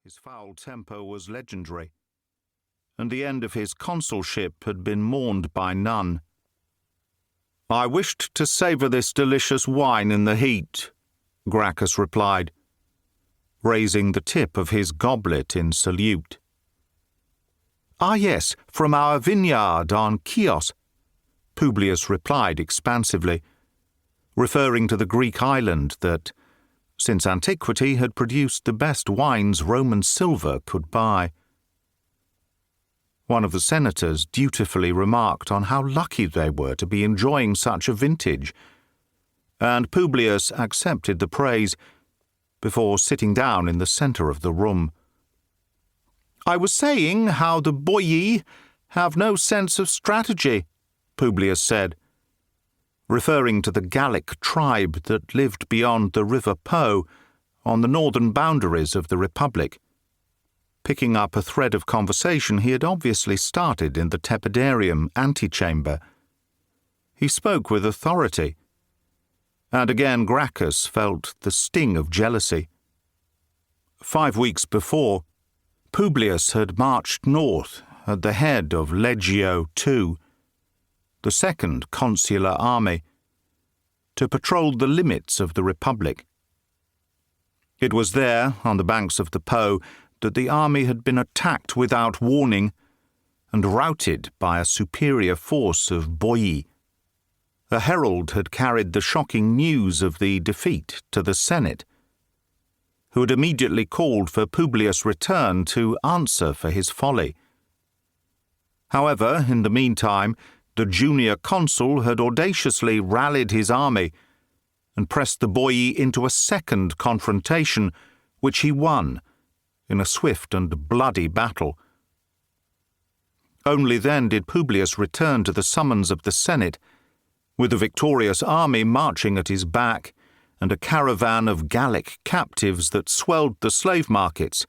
His foul temper was legendary, and the end of his consulship had been mourned by none. "I wished to savour this delicious wine in the heat," Gracchus replied, raising the tip of his goblet in salute. "Ah, yes, from our vineyard on Chios," Publius replied expansively, referring to the Greek island that, since antiquity, had produced the best wines Roman silver could buy. One of the senators dutifully remarked on how lucky they were to be enjoying such a vintage, and Publius accepted the praise before sitting down in the centre of the room. "I was saying how the Boii have no sense of strategy," Publius said, referring to the Gallic tribe that lived beyond the River Po on the northern boundaries of the Republic, picking up a thread of conversation he had obviously started in the tepidarium antechamber. He spoke with authority, and again Gracchus felt the sting of jealousy. 5 weeks before, Publius had marched north at the head of Legio II, the second consular army, to patrol the limits of the Republic. It was there, on the banks of the Po, that the army had been attacked without warning and routed by a superior force of Boii. A herald had carried the shocking news of the defeat to the Senate, who had immediately called for Publius' return to answer for his folly. However, in the meantime, the junior consul had audaciously rallied his army and pressed the Boii into a second confrontation, which he won in a swift and bloody battle. Only then did Publius return to the summons of the Senate, with the victorious army marching at his back and a caravan of Gallic captives that swelled the slave markets,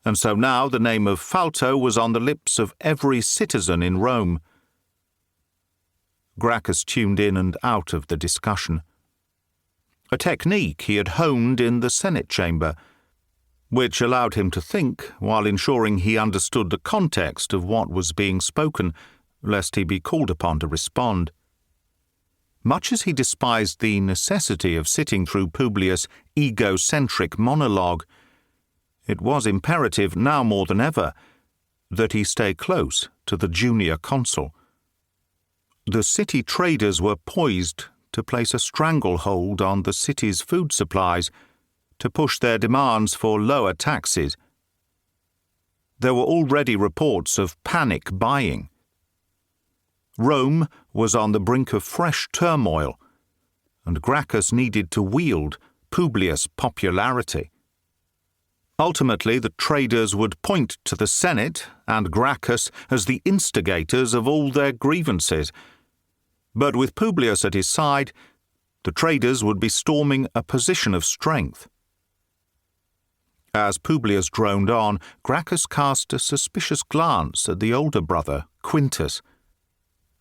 and so now the name of Falto was on the lips of every citizen in Rome. Gracchus tuned in and out of the discussion. A technique he had honed in the Senate chamber, which allowed him to think while ensuring he understood the context of what was being spoken, lest he be called upon to respond. Much as he despised the necessity of sitting through Publius' egocentric monologue, it was imperative, now more than ever, that he stay close to the junior consul. The city traders were poised to place a stranglehold on the city's food supplies, to push their demands for lower taxes. There were already reports of panic buying. Rome was on the brink of fresh turmoil, and Gracchus needed to wield Publius' popularity. Ultimately, the traders would point to the Senate and Gracchus as the instigators of all their grievances. But with Publius at his side, the traders would be storming a position of strength. As Publius droned on, Gracchus cast a suspicious glance at the older brother, Quintus.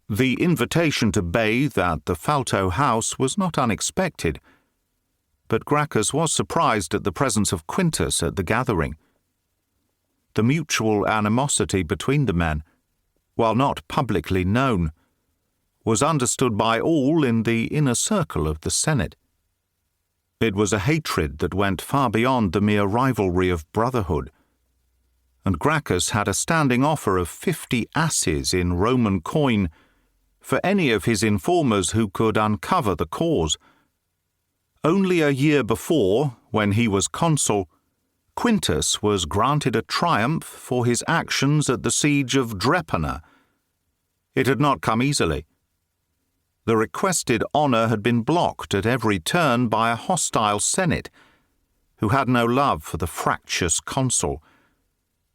The invitation to bathe at the Falto house was not unexpected, but Gracchus was surprised at the presence of Quintus at the gathering. The mutual animosity between the men, while not publicly known, was understood by all in the inner circle of the Senate. It was a hatred that went far beyond the mere rivalry of brotherhood, and Gracchus had a standing offer of 50 asses in Roman coin for any of his informers who could uncover the cause. Only a year before, when he was consul, Quintus was granted a triumph for his actions at the siege of Drepana. It had not come easily. The requested honour had been blocked at every turn by a hostile Senate, who had no love for the fractious consul,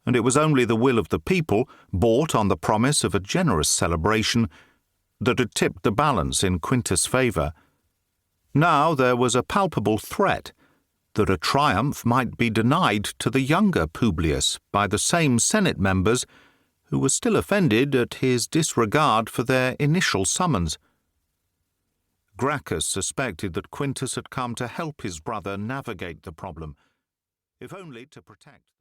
and it was only the will of the people, bought on the promise of a generous celebration, that had tipped the balance in Quintus' favour. Now there was a palpable threat that a triumph might be denied to the younger Publius by the same Senate members who were still offended at his disregard for their initial summons. Gracchus suspected that Quintus had come to help his brother navigate the problem, if only to protect